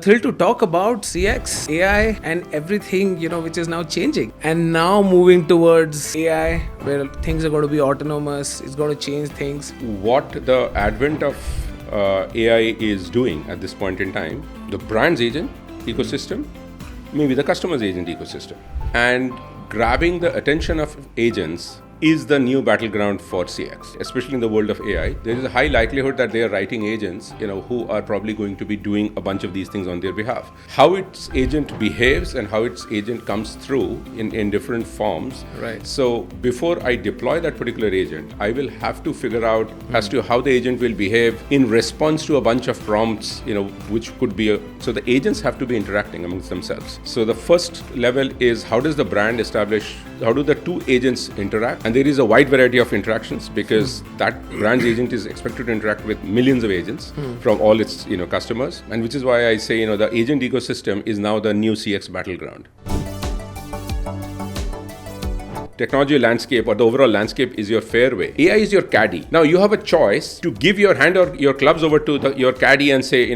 thrilled to talk about CX, AI, and everything, which is now changing. And now moving towards AI, where things are going to be autonomous, it's going to change things. What the advent of AI is doing at this point in time, the brand's agent ecosystem, maybe the customer's agent ecosystem, and grabbing the attention of agents is the new battleground for CX, especially in the world of AI. There is a high likelihood that they are writing agents, who are probably going to be doing a bunch of these things on their behalf. How its agent behaves and how its agent comes through in different forms. Right. So before I deploy that particular agent, I will have to figure out as to how the agent will behave in response to a bunch of prompts, which could be so the agents have to be interacting amongst themselves. So the first level is how does the brand establish, how do the two agents interact? And there is a wide variety of interactions because that brand's agent is expected to interact with millions of agents from all its customers, and which is why I say the agent ecosystem is now the new CX battleground. Technology landscape or the overall landscape is your fairway. AI is your caddy. Now you have a choice to give your hand or your clubs over to your caddy and say,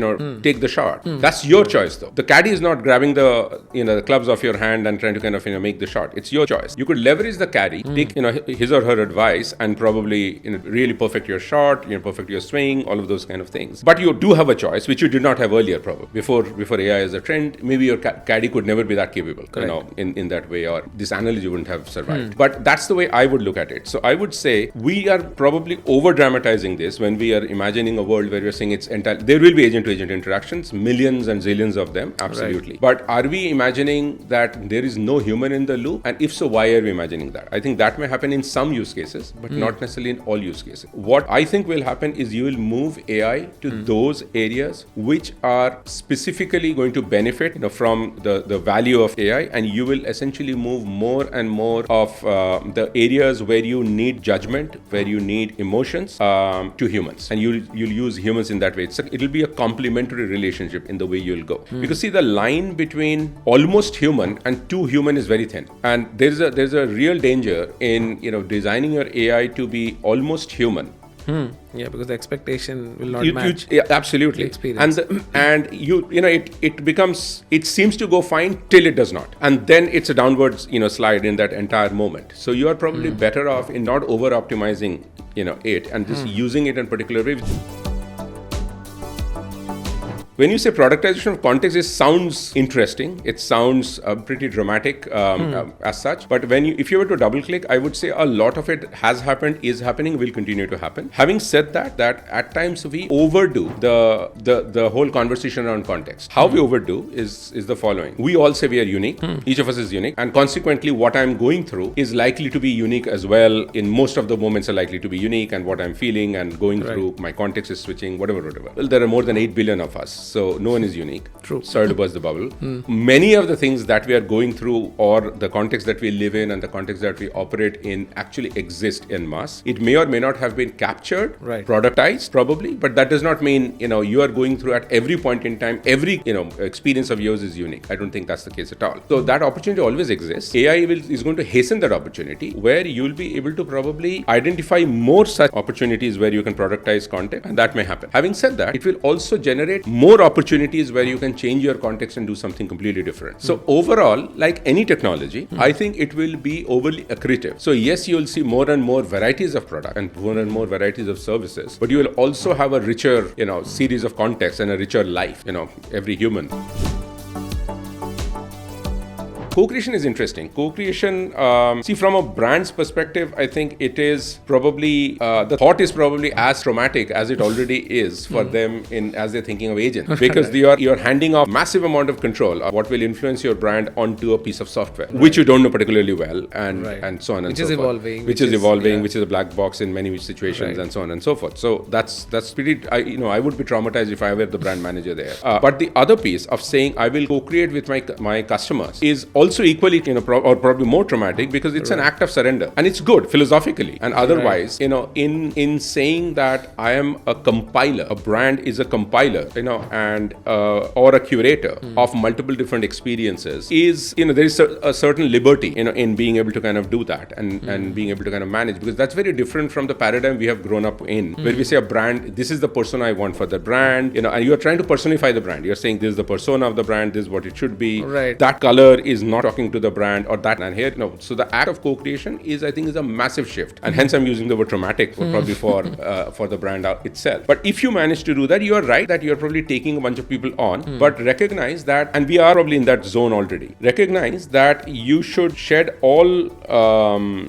take the shot. That's your choice though. The caddy is not grabbing the clubs off your hand and trying to kind of make the shot. It's your choice. You could leverage the caddy, take his or her advice and probably really perfect your shot, perfect your swing, all of those kind of things. But you do have a choice which you did not have earlier probably. Before AI is a trend, maybe your caddy could never be that capable, in that way, or this analogy wouldn't have survived. But that's the way I would look at it. So I would say we are probably over-dramatizing this when we are imagining a world where we're saying it's entire. There will be agent-to-agent interactions, millions and zillions of them, absolutely. Right. But are we imagining that there is no human in the loop? And if so, why are we imagining that? I think that may happen in some use cases, but not necessarily in all use cases. What I think will happen is you will move AI to those areas which are specifically going to benefit from the value of AI, and you will essentially move more and more of the areas where you need judgment, where you need emotions to humans, and you'll use humans in that way. It'll be a complementary relationship in the way you'll go. Because see, the line between almost human and too human is very thin, and there's a real danger in designing your AI to be almost human. Yeah, because the expectation will not match. Yeah, absolutely. Experience. And it becomes, it seems to go fine till it does not, and then it's a downwards slide in that entire moment. So you are probably better off in not over optimizing it and just using it in a particular way. When you say productization of context, it sounds interesting. It sounds pretty dramatic as such. But if you were to double click, I would say a lot of it has happened, is happening, will continue to happen. Having said that at times we overdo the whole conversation around context. How we overdo is the following. We all say we are unique. Each of us is unique. And consequently, what I'm going through is likely to be unique as well. In most of the moments are likely to be unique, and what I'm feeling and going through, my context is switching, whatever. Well, there are more than 8 billion of us. So no one is unique. True. Sorry to burst the bubble. Many of the things that we are going through, or the context that we live in and the context that we operate in, actually exist en masse. It may or may not have been captured, productized probably, but that does not mean you are going through at every point in time, every experience of yours is unique. I don't think that's the case at all. So that opportunity always exists. AI is going to hasten that opportunity, where you'll be able to probably identify more such opportunities where you can productize content, and that may happen. Having said that, it will also generate more opportunities where you can change your context and do something completely different. So overall, like any technology, I think it will be overly accretive. So yes, you'll see more and more varieties of product and more and more varieties of services, but you will also have a richer, series of contexts and a richer life, every human. Co-creation is interesting. Co-creation, see, from a brand's perspective, I think it is probably, the thought is probably as traumatic as it already is for them as they're thinking of agents. Because you're handing off massive amount of control of what will influence your brand onto a piece of software, which you don't know particularly well, and so on and so forth. Which is evolving, which is a black box in many situations, and so on and so forth. So that's pretty, I would be traumatized if I were the brand manager there. But the other piece of saying I will co-create with my customers is also equally, or probably more traumatic, because it's an act of surrender, and it's good philosophically. And otherwise, in saying that I am a compiler, a brand is a compiler, and or a curator of multiple different experiences, is there is a certain liberty, in being able to kind of do that and being able to kind of manage, because that's very different from the paradigm we have grown up in, where we say a brand, this is the persona I want for the brand, and you are trying to personify the brand. You're saying this is the persona of the brand, this is what it should be. Right. That color is not talking to the brand, or that, and here, so the act of co-creation is, I think, is a massive shift, and hence I'm using the word traumatic probably for the brand itself. But if you manage to do that, you are right that you're probably taking a bunch of people on, but recognize that, and we are probably in that zone already, recognize that you should shed all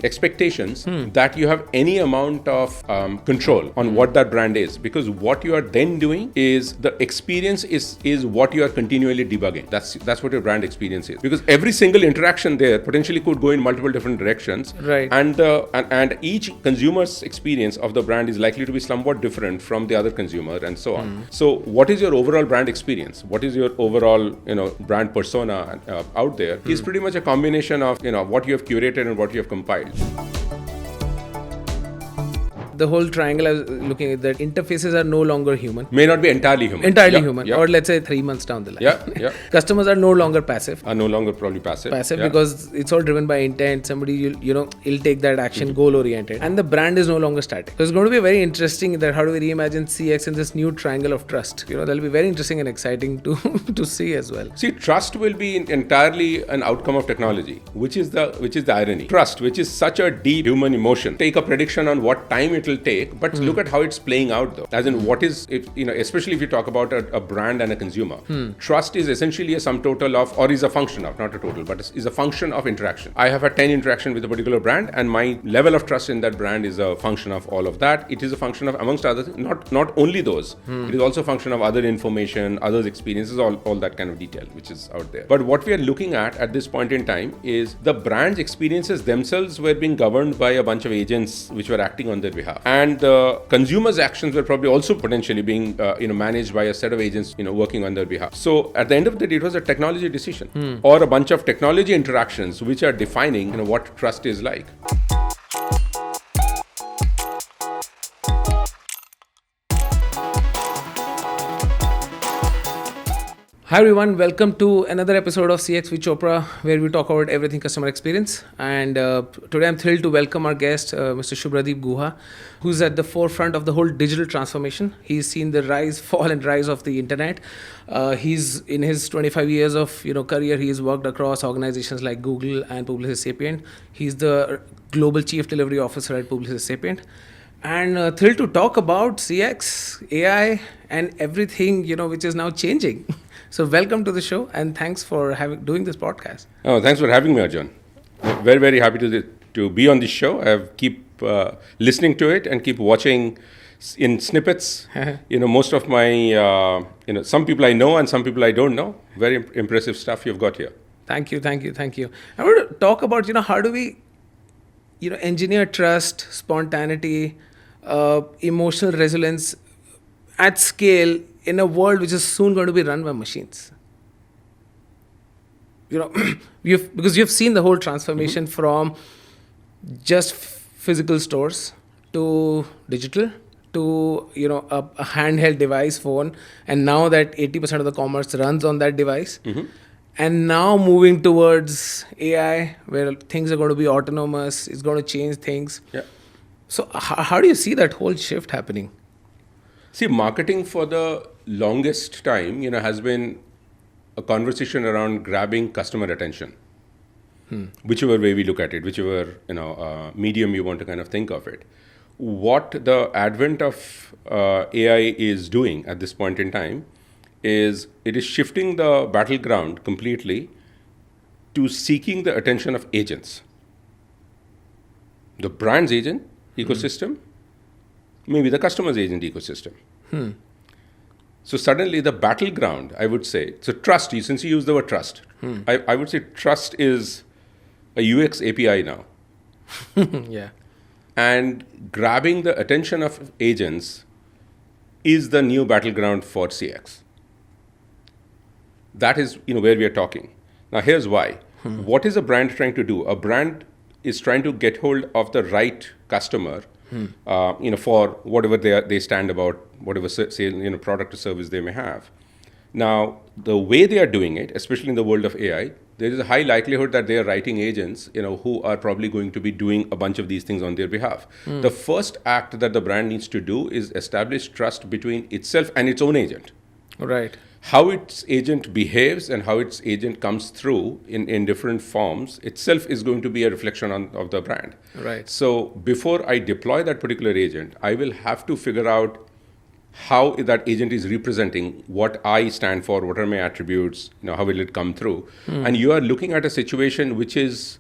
expectations that you have any amount of control on what that brand is, because what you are then doing is the experience is what you are continually debugging. That's what your brand experience is, because every single interaction there potentially could go in multiple different directions, right? And each consumer's experience of the brand is likely to be somewhat different from the other consumer, and so on. So what is your overall brand experience? What is your overall brand persona out there? Is pretty much a combination of what you have curated and what you have compiled. The whole triangle I was looking at, that interfaces are no longer human. May not be entirely human. Human. Or let's say 3 months down the line. Customers are no longer passive. Are no longer probably passive. Because it's all driven by intent. Somebody, he'll take that action, goal oriented. And the brand is no longer static. So it's going to be very interesting that how do we reimagine CX in this new triangle of trust. That'll be very interesting and exciting to see as well. See, trust will be entirely an outcome of technology, which is the irony. Trust, which is such a deep human emotion. Take a prediction on what time it will take, but look at how it's playing out though. As in, what is, especially if you talk about a brand and a consumer, trust is essentially a sum total of, or is a function of, not a total, but is a function of interaction. I have had 10 interactions with a particular brand, and my level of trust in that brand is a function of all of that. It is a function of, amongst other things, not only those, it is also a function of other information, others' experiences, all that kind of detail which is out there. But what we are looking at this point in time is the brand's experiences themselves were being governed by a bunch of agents which were acting on their behalf. And the consumer's actions were probably also potentially being managed by a set of agents working on their behalf. So at the end of the day, it was a technology decision or a bunch of technology interactions which are defining what trust is like. Hi everyone, welcome to another episode of CX with Chopra, where we talk about everything customer experience. And today I'm thrilled to welcome our guest, Mr. Shubhradeep Guha, who's at the forefront of the whole digital transformation. He's seen the fall and rise of the internet. He's in his 25 years of career, he's worked across organizations like Google and Publicis Sapient. He's the Global Chief Delivery Officer at Publicis Sapient. And thrilled to talk about CX, AI, and everything which is now changing. So welcome to the show, and thanks for doing this podcast. Oh, thanks for having me, Arjun. Very, very happy to be on this show. I keep listening to it and keep watching in snippets. Most of my, some people I know and some people I don't know. Very impressive stuff you've got here. Thank you. I want to talk about, how do we, engineer trust, spontaneity, emotional resilience at scale in a world which is soon going to be run by machines. Because you've seen the whole transformation from just physical stores to digital to a handheld device, phone, and now that 80% of the commerce runs on that device. And now moving towards AI, where things are going to be autonomous, it's going to change things. Yeah. So how do you see that whole shift happening? See, marketing for the longest time, has been a conversation around grabbing customer attention. Whichever way we look at it, whichever medium you want to kind of think of it. What the advent of AI is doing at this point in time is it is shifting the battleground completely to seeking the attention of agents. The brand's agent ecosystem, maybe the customer's agent ecosystem. So suddenly the battleground, I would say, so trust, since you use the word trust, I would say trust is a UX API now. Yeah. And grabbing the attention of agents is the new battleground for CX. That is where we are talking. Now here's why. What is a brand trying to do? A brand is trying to get hold of the right customer, for whatever they stand about, whatever product or service they may have. Now, the way they are doing it, especially in the world of AI, there is a high likelihood that they are writing agents, who are probably going to be doing a bunch of these things on their behalf. The first act that the brand needs to do is establish trust between itself and its own agent. Right. How its agent behaves and how its agent comes through in different forms itself is going to be a reflection of the brand. Right. So before I deploy that particular agent, I will have to figure out how that agent is representing what I stand for, what are my attributes, how will it come through. And you are looking at a situation which is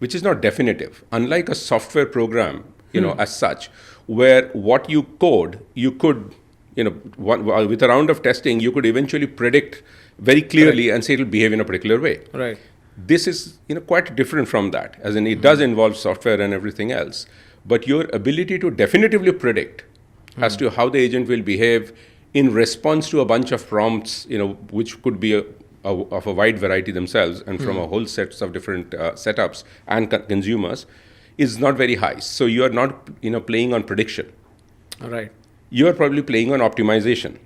not definitive. Unlike a software program, as such, where what you code, you could, with a round of testing, you could eventually predict very clearly and say it will behave in a particular way. Right. This is, quite different from that, as in it does involve software and everything else. But your ability to definitively predict as to how the agent will behave in response to a bunch of prompts, which could be of a wide variety themselves and from a whole sets of different setups and consumers, is not very high. So you are not, playing on prediction. All right. You are probably playing on optimization.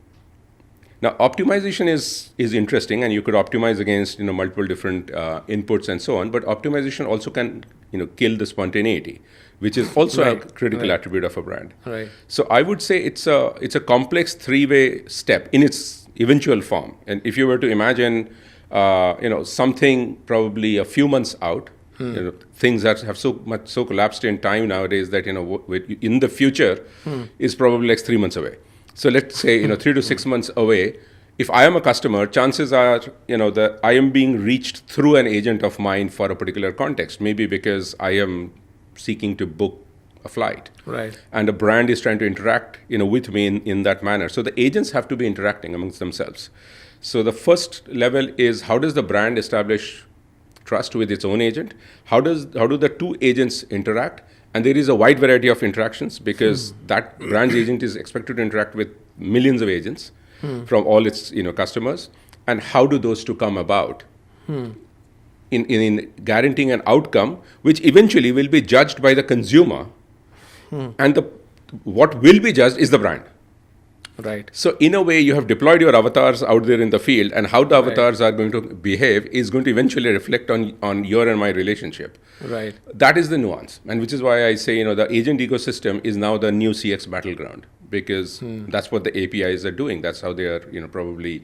Now, optimization is interesting, and you could optimize against multiple different inputs and so on. But optimization also can kill the spontaneity, which is also a critical attribute of a brand. Right. So I would say it's a complex three-way step in its eventual form. And if you were to imagine, something probably a few months out, things that have so collapsed in time nowadays that in the future is probably like 3 months away. So let's say 3 to 6 months away. If I am a customer, chances are that I am being reached through an agent of mine for a particular context. Maybe because I am seeking to book a flight, right? And a brand is trying to interact with me in that manner. So the agents have to be interacting amongst themselves. So the first level is, how does the brand establish trust with its own agent? How do the two agents interact? And there is a wide variety of interactions, because that brand's agent is expected to interact with millions of agents from all its customers. And how do those two come about in guaranteeing an outcome which eventually will be judged by the consumer, and what will be judged is the brand. Right. So in a way, you have deployed your avatars out there in the field, and how the avatars are going to behave is going to eventually reflect on your and my relationship. Right. That is the nuance, and which is why I say the agent ecosystem is now the new CX battleground, because that's what the APIs are doing. That's how they are probably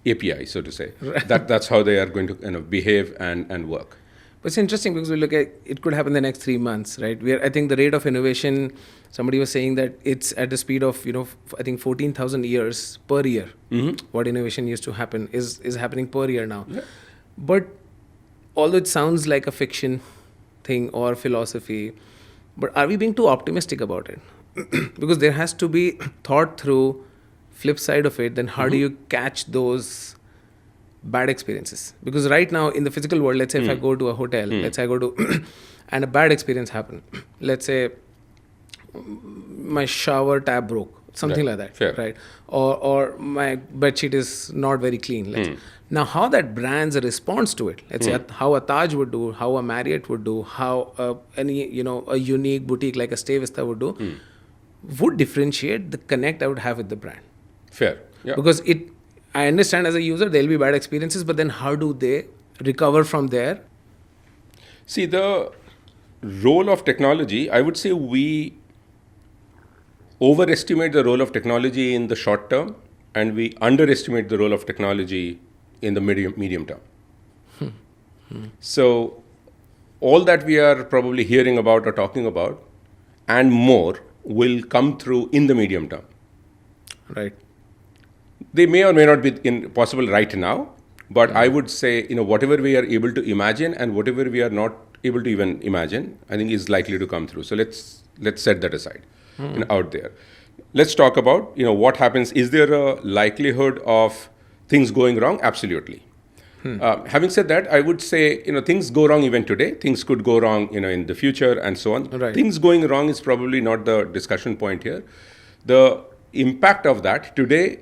API, so to say. Right. That's how they are going to behave and work. But it's interesting because we look at it could happen in the next 3 months, right? I think the rate of innovation, somebody was saying that it's at the speed of, I think 14,000 years per year. What innovation used to happen is happening per year now. Yeah. But although it sounds like a fiction thing or philosophy, but are we being too optimistic about it? Because there has to be thought through flip side of it. Then how do you catch those bad experiences? Because right now in the physical world, let's say if I go to a hotel, let's say I go to and a bad experience happened. Let's say my shower tap broke, something like that. Fair. Right? Or my bed sheet is not very clean. Now how that brand's response to it, let's say how a Taj would do, how a Marriott would do, how any a unique boutique like a Stay Vista would do, would differentiate the connect I would have with the brand. Fair. Yeah. Because I understand as a user, there'll be bad experiences, but then how do they recover from there? See, the role of technology, I would say we overestimate the role of technology in the short term, and we underestimate the role of technology in the medium term. So all that we are probably hearing about or talking about and more will come through in the medium term. Right. They may or may not be possible right now, but I would say, whatever we are able to imagine and whatever we are not able to even imagine, I think is likely to come through. So let's set that aside out there. Let's talk about, what happens. Is there a likelihood of things going wrong? Absolutely. Having said that, I would say, things go wrong even today. Things could go wrong, in the future and so on. Right. Things going wrong is probably not the discussion point here. The impact of that today,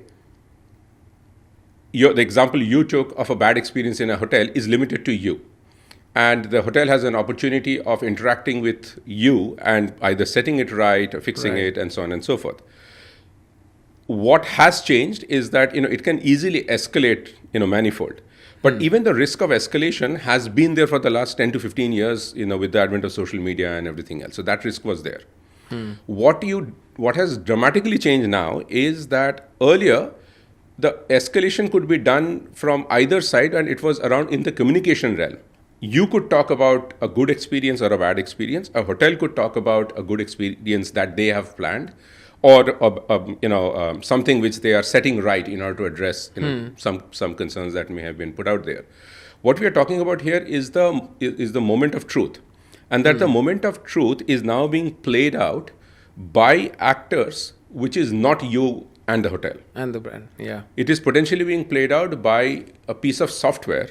the example you took of a bad experience in a hotel is limited to you. and the hotel has an opportunity of interacting with you and either setting it right or fixing it and so on and so forth. What has changed is that it can easily escalate manifold. But even the risk of escalation has been there for the last 10 to 15 years, with the advent of social media and everything else. So that risk was there. What has dramatically changed now is that earlier, the escalation could be done from either side, and it was around in the communication realm. You could talk about a good experience or a bad experience. A hotel could talk about a good experience that they have planned, or something which they are setting right in order to address some concerns that may have been put out there. What we are talking about here is the moment of truth, and that the moment of truth is now being played out by actors, which is not you and the hotel and the brand. Yeah, it is potentially being played out by a piece of software,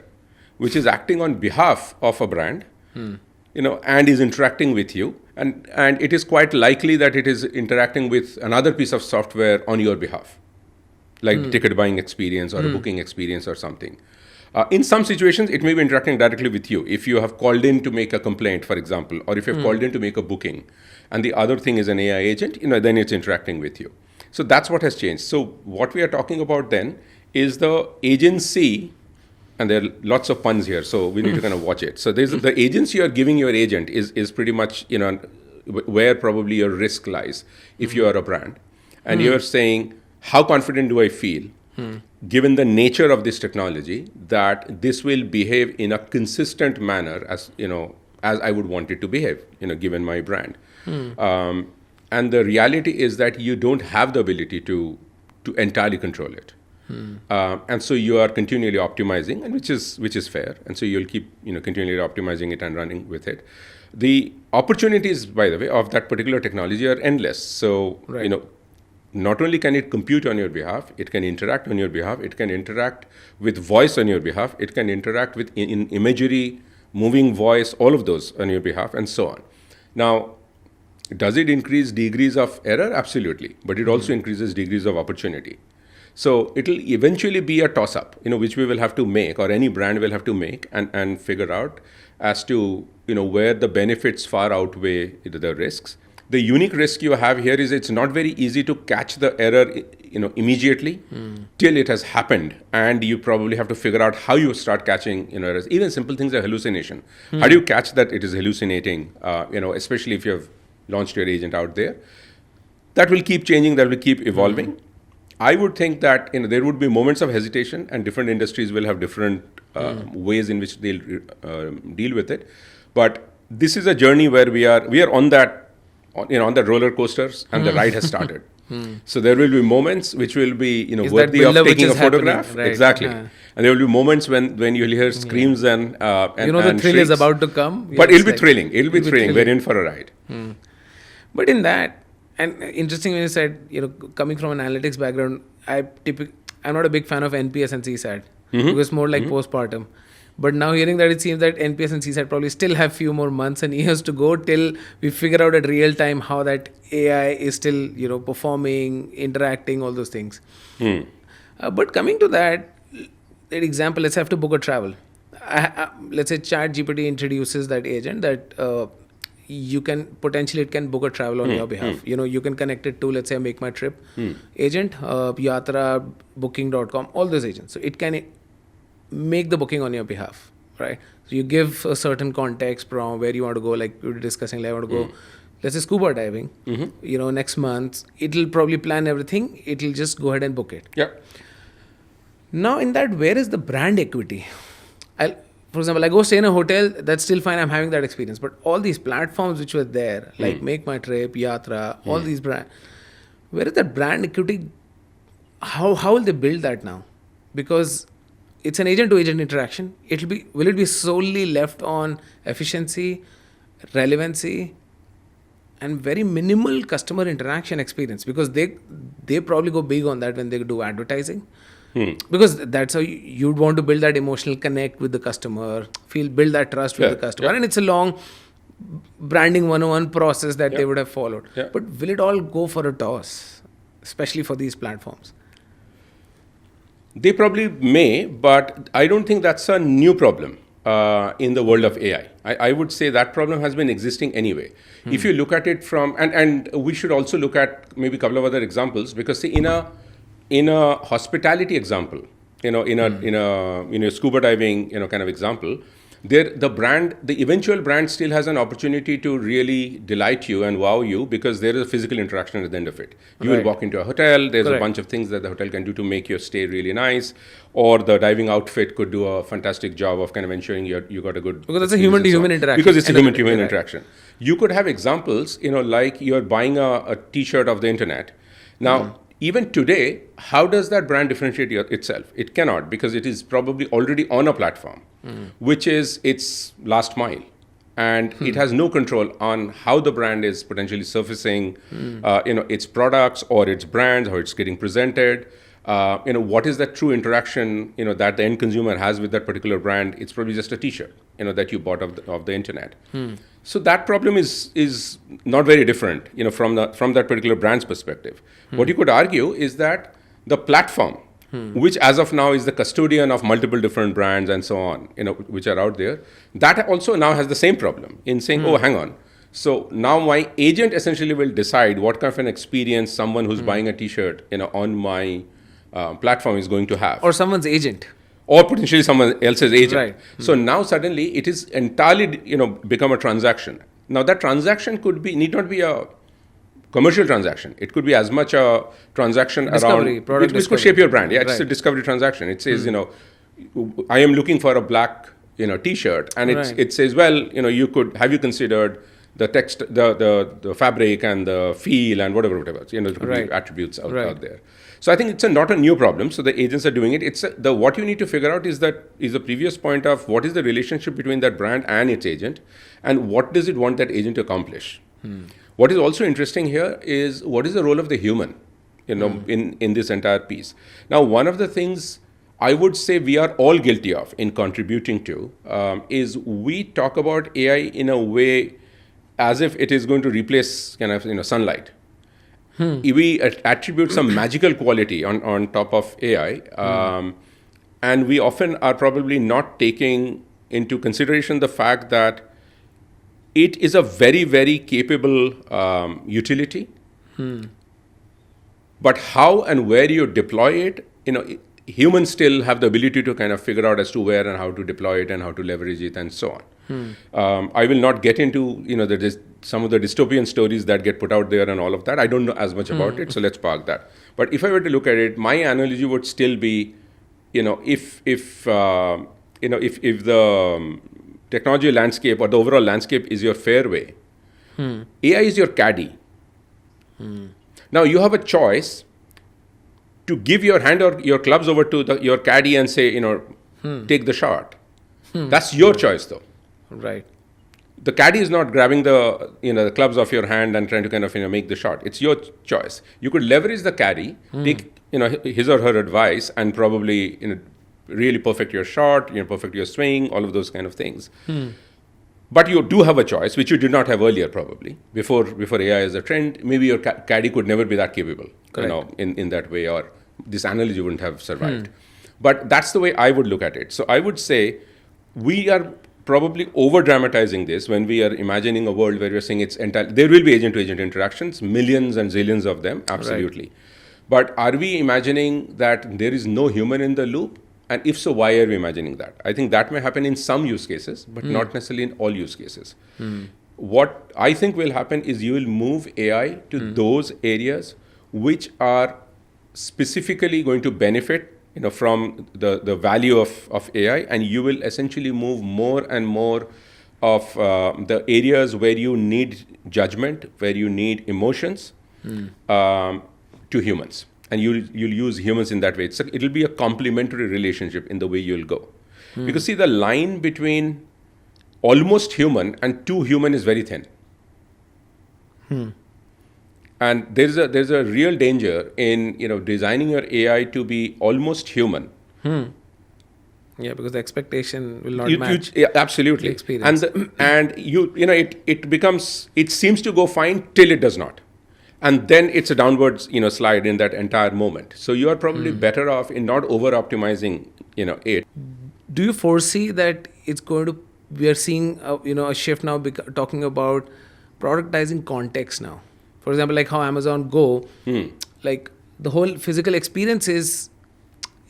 which is acting on behalf of a brand, and is interacting with you. And it is quite likely that it is interacting with another piece of software on your behalf, like the ticket buying experience or a booking experience or something. In some situations, it may be interacting directly with you. If you have called in to make a complaint, for example, or if you have called in to make a booking, and the other thing is an AI agent, then it's interacting with you. So that's what has changed. So what we are talking about then is the agency, and there are lots of puns here, so we need to kind of watch it. So there's the agency you are giving your agent is pretty much, where probably your risk lies if you are a brand. And you're saying, how confident do I feel, given the nature of this technology, that this will behave in a consistent manner as I would want it to behave, given my brand. And the reality is that you don't have the ability to entirely control it. And so you are continually optimizing, and which is fair. And so you'll keep continually optimizing it and running with it. The opportunities, by the way, of that particular technology are endless. So not only can it compute on your behalf, it can interact on your behalf, it can interact with voice on your behalf, it can interact with in imagery, moving voice, all of those on your behalf, and so on. Now, does it increase degrees of error? Absolutely. But it also increases degrees of opportunity. So it'll eventually be a toss-up, which we will have to make, or any brand will have to make and figure out as to, where the benefits far outweigh the risks. The unique risk you have here is it's not very easy to catch the error, immediately till it has happened, and you probably have to figure out how you start catching, errors. Even simple things like hallucination. How do you catch that it is hallucinating? Especially if you have launched your agent out there. That will keep changing. That will keep evolving. I would think that there would be moments of hesitation, and different industries will have different ways in which they'll deal with it. But this is a journey where we are on that. On the roller coasters, and the ride has started. So there will be moments which will be worthy of taking a photograph. Right. Exactly. And there will be moments when you'll hear screams and the thrill shrieks. is about to come. But it'll be thrilling. It'll be thrilling. We're in for a ride. But in that, and interesting when you said, coming from an analytics background, I'm not a big fan of NPS and CSAT because it's more like postpartum. But now hearing that, it seems that NPS and CSAT probably still have few more months and years to go till we figure out at real time how that AI is still, performing, interacting, all those things. But coming to that example, let's have to book a travel. Let's say ChatGPT introduces that agent that you can potentially it can book a travel on your behalf. You can connect it to, let's say, Make My Trip agent, Yatra, Booking.com, all those agents. So it can make the booking on your behalf, right? So you give a certain context from where you want to go, like we were discussing, like I want to go, let's say scuba diving, next month. It'll probably plan everything. It'll just go ahead and book it. Yeah. Now in that, where is the brand equity? For example, I go stay in a hotel, that's still fine, I'm having that experience. But all these platforms which were there, like Make My Trip, Yatra, all these brands, where is that brand equity? How will they build that now? Because it's an agent-to-agent interaction. Will it be solely left on efficiency, relevancy, and very minimal customer interaction experience? Because they probably go big on that when they do advertising. Because that's how you'd want to build that emotional connect with the customer, build that trust with the customer. And it's a long branding 101 process that they would have followed. But will it all go for a toss, especially for these platforms? They probably may, but I don't think that's a new problem. in the world of AI. I would say that problem has been existing anyway. If you look at it from, and we should also look at maybe a couple of other examples, because see, in a hospitality example, in a scuba diving, kind of example, the eventual brand still has an opportunity to really delight you and wow you, because there is a physical interaction at the end of it. You will walk into a hotel, there's a bunch of things that the hotel can do to make your stay really nice, or the diving outfit could do a fantastic job of kind of ensuring you got a good... Because it's a human-to-human interaction. Because it's a human-to-human interaction. You could have examples, like you're buying a t-shirt of the internet. Now, even today, how does that brand differentiate itself? It cannot, because it is probably already on a platform, which is its last mile. And it has no control on how the brand is potentially surfacing, its products or its brands, how it's getting presented. What is that true interaction, that the end consumer has with that particular brand? It's probably just a t-shirt, that you bought of the internet. So that problem is not very different, from that particular brand's perspective. What you could argue is that the platform, which as of now is the custodian of multiple different brands and so on, which are out there, that also now has the same problem in saying, oh, hang on. So now my agent essentially will decide what kind of an experience someone who's buying a t-shirt, on my platform is going to have. Or someone's agent. Or potentially someone else's agent. Right. So now suddenly it is entirely, become a transaction. Now that transaction need not be a commercial transaction. It could be as much a transaction discovery, around, which could shape your brand. Yeah, it's a discovery transaction. It says, I am looking for a black, t-shirt, and it says, well, have you considered the text, the fabric and the feel and whatever, there could be attributes out there. So I think it's not a new problem. So the agents are doing it. It's what you need to figure out is the previous point of what is the relationship between that brand and its agent, and what does it want that agent to accomplish. What is also interesting here is what is the role of the human, in this entire piece. Now, one of the things I would say we are all guilty of in contributing to is we talk about AI in a way as if it is going to replace kind of sunlight. We attribute some magical quality on top of AI, and we often are probably not taking into consideration the fact that it is a very, very capable utility. But how and where you deploy it, humans still have the ability to kind of figure out as to where and how to deploy it and how to leverage it and so on. I will not get into some of the dystopian stories that get put out there and all of that. I don't know as much about it, so let's park that. But if I were to look at it, my analogy would still be, if the technology landscape or the overall landscape is your fairway, AI is your caddy. Now you have a choice to give your hand or your clubs over to your caddy and say, take the shot. That's your choice, though. Right. The caddy is not grabbing the clubs off your hand and trying to kind of make the shot. It's your choice. You could leverage the caddy, take his or her advice, and probably really perfect your shot, perfect your swing, all of those kind of things. But you do have a choice, which you did not have earlier, probably before AI is a trend. Maybe your caddy could never be that capable, in that way, or this analogy wouldn't have survived. But that's the way I would look at it. So I would say we are probably over dramatizing this when we are imagining a world where we're saying it's entirely, there will be agent to agent interactions, millions and zillions of them, absolutely. But are we imagining that there is no human in the loop? And if so, why are we imagining that? I think that may happen in some use cases, but not necessarily in all use cases. What I think will happen is you will move AI to those areas which are specifically going to benefit from the value of AI, and you will essentially move more and more of the areas where you need judgment, where you need emotions, to humans. And you'll use humans in that way. It'll be a complementary relationship in the way you'll go. Because see, the line between almost human and too human is very thin. And there's a real danger in designing your AI to be almost human. Yeah, because the expectation will not match. Absolutely. The experience. It seems to go fine till it does not. And then it's a downwards, slide in that entire moment. So you are probably better off in not over optimizing, it. Do you foresee that it's going to, we are seeing a shift now, talking about productizing context now. For example, like how Amazon Go, like the whole physical experience is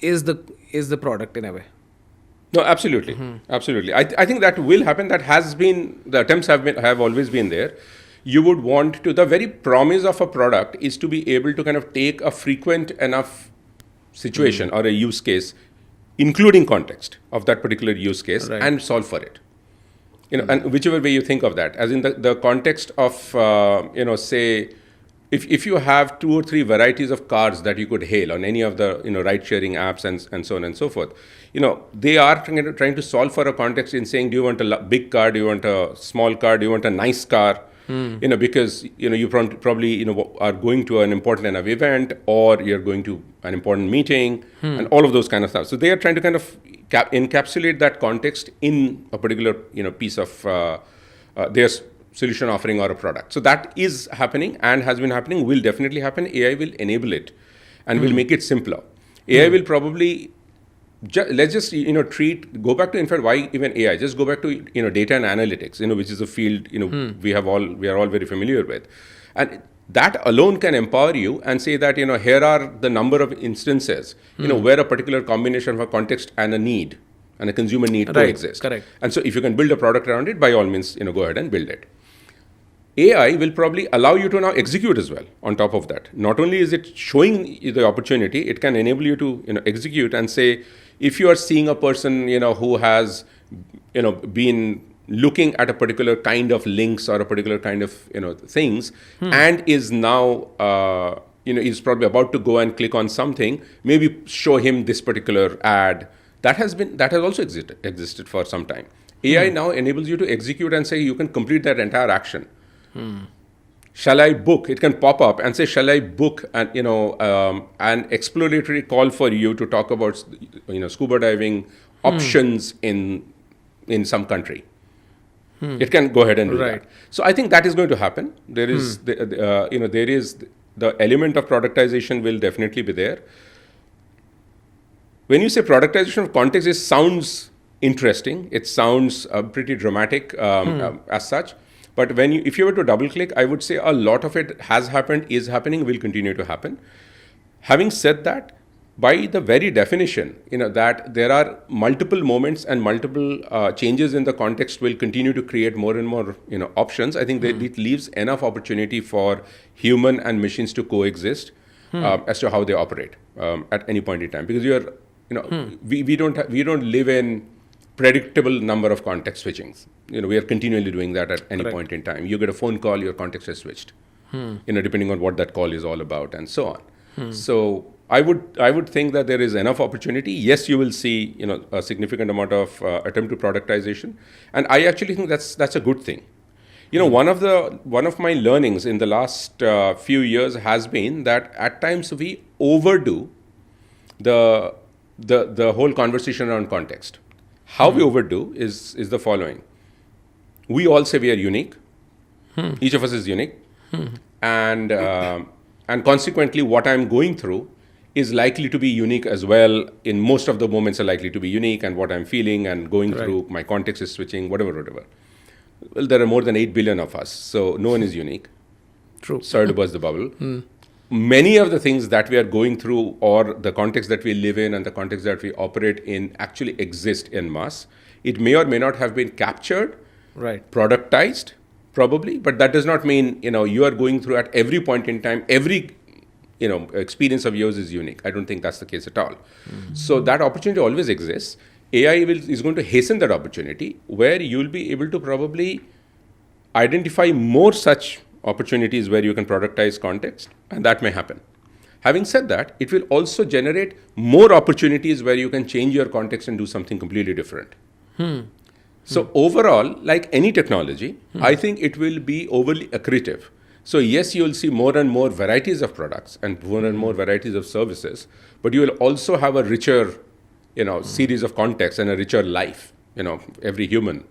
the product in a way. No, absolutely, absolutely. I think that will happen. That has been, the attempts have always been there. You would want to, the very promise of a product is to be able to kind of take a frequent enough situation or a use case, including context of that particular use case, and solve for it. And whichever way you think of that, as in the context of, say, if you have 2 or 3 varieties of cars that you could hail on any of the ride-sharing apps and so on and so forth, they are trying to solve for a context in saying, do you want a big car, do you want a small car, do you want a nice car, because you probably are going to an important enough event, or you're going to an important meeting, and all of those kind of stuff. So they are trying to kind of encapsulate that context in a particular piece of their solution offering or a product. So that is happening and has been happening, will definitely happen. AI will enable it and will make it simpler. AI will probably, let's just go back to, in fact, why even AI? Just go back to data and analytics, which is a field we are all very familiar with, and that alone can empower you and say that here are the number of instances where a particular combination of a context and a need and a consumer need coexist. Correct. And so if you can build a product around it, by all means go ahead and build it. AI will probably allow you to now execute as well on top of that. Not only is it showing you the opportunity, it can enable you to execute and say, if you are seeing a person who has been looking at a particular kind of links or a particular kind of things, and is now is probably about to go and click on something, maybe show him this particular ad. That has also existed for some time. AI now enables you to execute and say you can complete that entire action. Shall I book? It can pop up and say, shall I book an exploratory call for you to talk about scuba diving options in some country? It can go ahead and do that. So I think that is going to happen. There is the element of productization will definitely be there. When you say productization of context, it sounds interesting. It sounds pretty dramatic as such. But if you were to double click, I would say a lot of it has happened, is happening, will continue to happen. Having said that, by the very definition, that there are multiple moments and multiple changes in the context will continue to create more and more, options. I think that it leaves enough opportunity for human and machines to coexist as to how they operate at any point in time. Because we don't live in predictable number of context switchings. We are continually doing that at any point in time. You get a phone call, your context is switched. Depending on what that call is all about, and so on. So I would think that there is enough opportunity. Yes, you will see a significant amount of attempt to productization, and I actually think that's a good thing. One of my learnings in the last few years has been that at times we overdo the whole conversation around context. How we overdo is the following. We all say we are unique. Each of us is unique, and consequently, what I'm going through is likely to be unique as well. In most of the moments, are likely to be unique, and what I'm feeling and going through, my context is switching, whatever. Well, there are more than 8 billion of us, so no one is unique. True. Sorry to burst the bubble. Many of the things that we are going through, or the context that we live in and the context that we operate in, actually exist en masse. It may or may not have been captured, productized, probably, but that does not mean you are going through at every point in time, every experience of yours is unique. I don't think that's the case at all. So that opportunity always exists. AI is going to hasten that opportunity, where you'll be able to probably identify more such opportunities where you can productize context, and that may happen. Having said that, it will also generate more opportunities where you can change your context and do something completely different. So overall, like any technology, I think it will be overly accretive. So yes, you will see more and more varieties of products and more and more varieties of services, but you will also have a richer, series of contexts and a richer life, every human.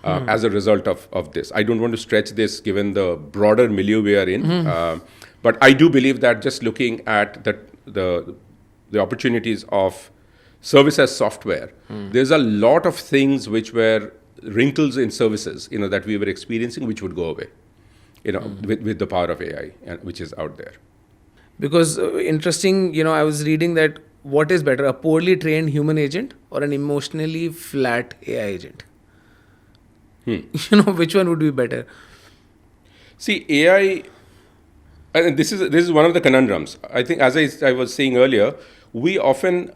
As a result of this. I don't want to stretch this given the broader milieu we are in, but I do believe that just looking at the opportunities of service as software, there's a lot of things which were wrinkles in services, that we were experiencing, which would go away, with the power of AI, which is out there. Because interesting, I was reading that what is better, a poorly trained human agent or an emotionally flat AI agent? Which one would be better? See, AI, and this is one of the conundrums. I think, as I was saying earlier, we often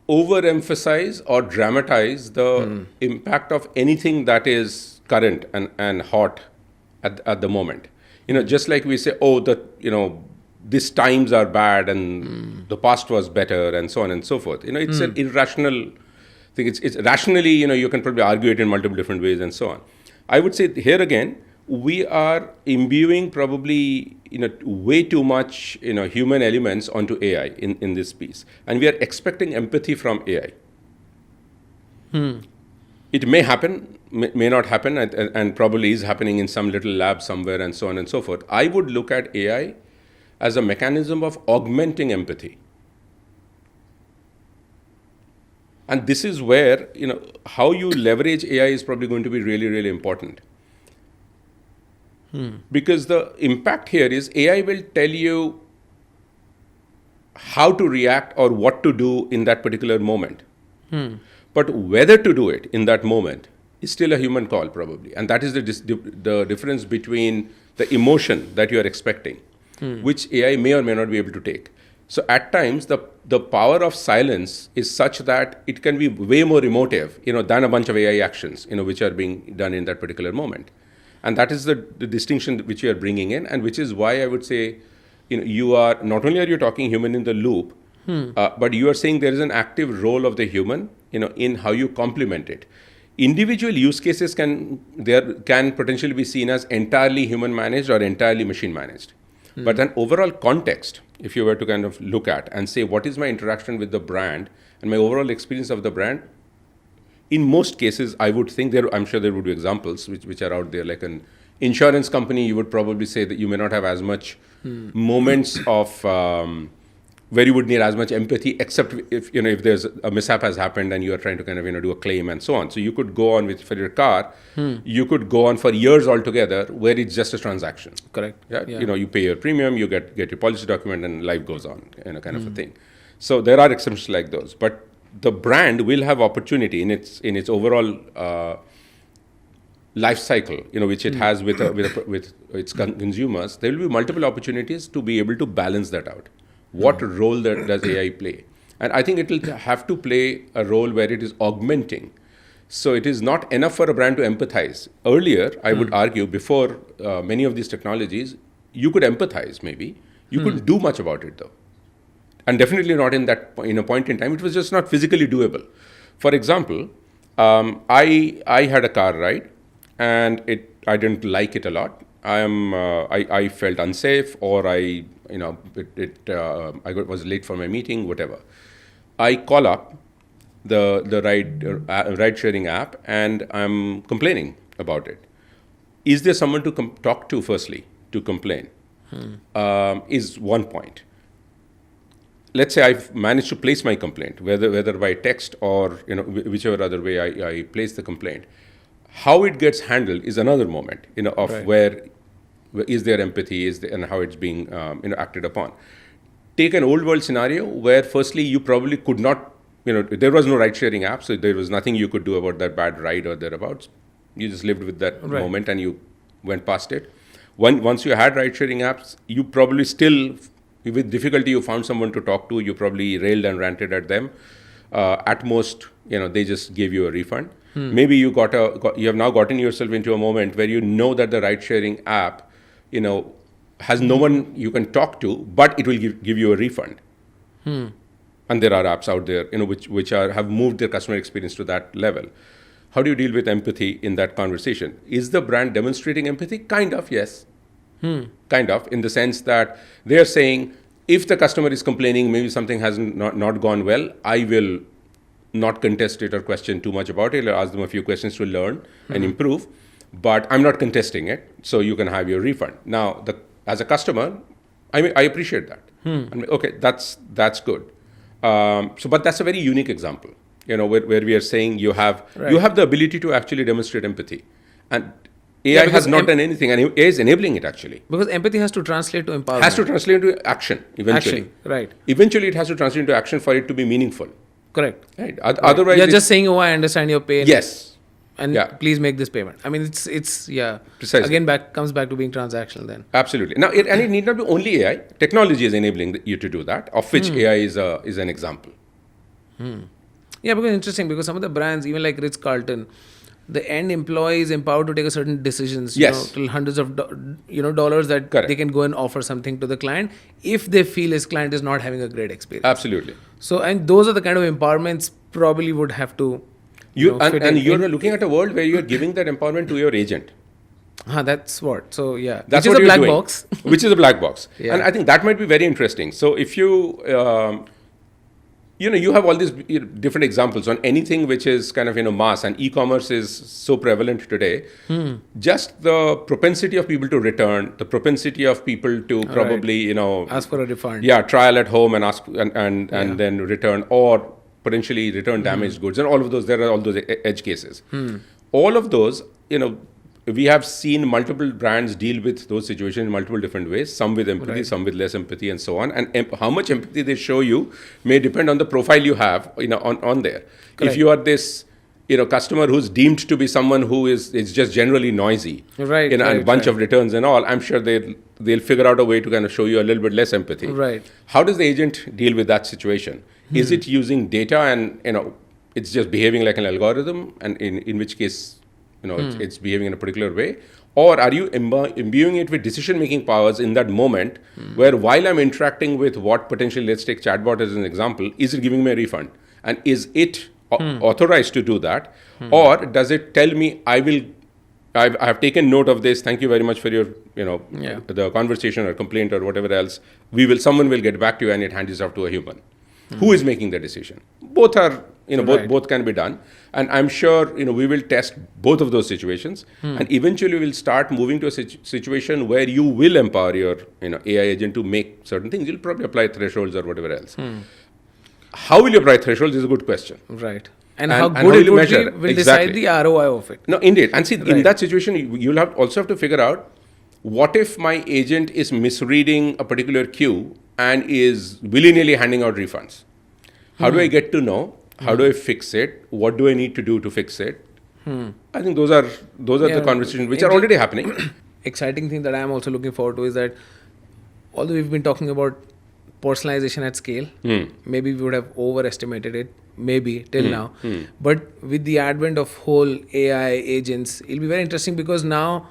overemphasize or dramatize the impact of anything that is current and hot at the moment. Just like we say, these times are bad and the past was better and so on and so forth. It's an irrational thing. It's rationally, you can probably argue it in multiple different ways and so on. I would say here again, we are imbuing probably way too much human elements onto AI in this piece, and we are expecting empathy from AI. It may happen, may not happen, and probably is happening in some little lab somewhere and so on and so forth. I would look at AI as a mechanism of augmenting empathy. And this is where, how you leverage AI is probably going to be really, really important. Because the impact here is AI will tell you how to react or what to do in that particular moment. But whether to do it in that moment is still a human call probably. And that is the difference between the emotion that you are expecting, which AI may or may not be able to take. So at times, the power of silence is such that it can be way more emotive, than a bunch of AI actions, which are being done in that particular moment. And that is the distinction which you are bringing in, and which is why I would say, you are, not only are you talking human in the loop, but you are saying there is an active role of the human, in how you complement it. Individual use cases can potentially be seen as entirely human managed or entirely machine managed. But an overall context, if you were to kind of look at and say, what is my interaction with the brand and my overall experience of the brand? In most cases, I would think I'm sure there would be examples which are out there, like an insurance company, you would probably say that you may not have as much moments of where you would need as much empathy, except if there's a mishap has happened and you are trying to kind of do a claim and so on. So you could go on for your car, you could go on for years altogether where it's just a transaction. Correct. Yeah. You pay your premium, you get your policy document, and life goes on, kind of a thing. So there are exceptions like those, but the brand will have opportunity in its overall life cycle, which it has with its consumers. There will be multiple opportunities to be able to balance that out. What role does AI play? And I think it will have to play a role where it is augmenting. So it is not enough for a brand to empathize. Earlier, I would argue, before many of these technologies, you could empathize maybe. You couldn't do much about it though. And definitely not in that point in time. It was just not physically doable. For example, I had a car ride, and I didn't like it a lot. I felt unsafe, or I was late for my meeting, whatever. I call up the ride sharing app, and I'm complaining about it. Is there someone to talk to firstly to complain? Is one point. Let's say I've managed to place my complaint, whether by text or whichever other way I place the complaint. How it gets handled is another moment, of right. where is there empathy, and how it's being acted upon. Take an old world scenario where firstly you probably could not, there was no ride sharing app, so there was nothing you could do about that bad ride or thereabouts. You just lived with that right. moment and you went past it. Once you had ride sharing apps, you probably still, with difficulty, you found someone to talk to. You probably railed and ranted at them. At most, they just gave you a refund. Maybe you have now gotten yourself into a moment where that the ride-sharing app, has no one you can talk to, but it will give you a refund. And there are apps out there, which have moved their customer experience to that level. How do you deal with empathy in that conversation? Is the brand demonstrating empathy? Kind of, yes. Kind of, in the sense that they are saying, if the customer is complaining, maybe something has not gone well, I will not contest it or question too much about it. I'll ask them a few questions to learn and improve, but I'm not contesting it, so you can have your refund. Now, as a customer, I appreciate that. Okay, that's good. But that's a very unique example, where we are saying you have the ability to actually demonstrate empathy, and AI has not done anything, and AI is enabling it actually. Because empathy has to translate to empowerment. Has to translate into action eventually. Right. Eventually, it has to translate into action for it to be meaningful. Correct. Right. Otherwise, you're just saying, "Oh, I understand your pain." Yes. And please make this payment. I mean, it's Precisely. Again, comes back to being transactional then. Absolutely. Now, it need not be only AI. Technology is enabling you to do that, of which AI is an example. Yeah, because interesting, because some of the brands, even like Ritz-Carlton, the end employee is empowered to take a certain decisions, till hundreds of dollars that Correct. they can go and offer something to the client if they feel his client is not having a great experience. Absolutely. So, and those are the kind of empowerments probably would have to you're looking at a world where you're giving that empowerment to your agent. That's what. So yeah, that's which what is a black doing, box. Which is a black box, Yeah. and I think that might be very interesting. So if you you have all these different examples on anything which is kind of mass, and e-commerce is so prevalent today. Just the propensity of people to return, the propensity of people to probably ask for a refund. Yeah, trial at home and ask and then return, or potentially return damaged goods, and all of those. There are all those edge cases. All of those, we have seen multiple brands deal with those situations in multiple different ways, some with empathy, some with less empathy, and so on. And how much empathy they show you may depend on the profile you have on there. Correct. If you are this customer who's deemed to be someone who is just generally noisy, and a bunch of returns and all, I'm sure they'll figure out a way to kind of show you a little bit less empathy. Right. How does the agent deal with that situation? Is it using data and it's just behaving like an algorithm, and in which case it's behaving in a particular way? Or are you imbuing it with decision-making powers in that moment, where while I'm interacting with what potentially, let's take chatbot as an example, is it giving me a refund? And is it authorized to do that? Or does it tell me, I have taken note of this, thank you very much for your, the conversation or complaint or whatever else, someone will get back to you, and it hands it off to a human. Who is making the decision? Both are, both can be done. And I'm sure, we will test both of those situations. And eventually we'll start moving to a situation where you will empower your, AI agent to make certain things. You'll probably apply thresholds or whatever else. How will you apply thresholds is a good question. Right. And how good it would be will decide the ROI of it. No, indeed. And see, in that situation, you'll also have to figure out, what if my agent is misreading a particular queue and is willy-nilly handing out refunds? How do I get to know? How do I fix it? What do I need to do to fix it? I think those are the conversations which are already happening. Exciting thing that I am also looking forward to is that, although we've been talking about personalization at scale, maybe we would have overestimated it, maybe till now. But with the advent of whole AI agents, it'll be very interesting, because now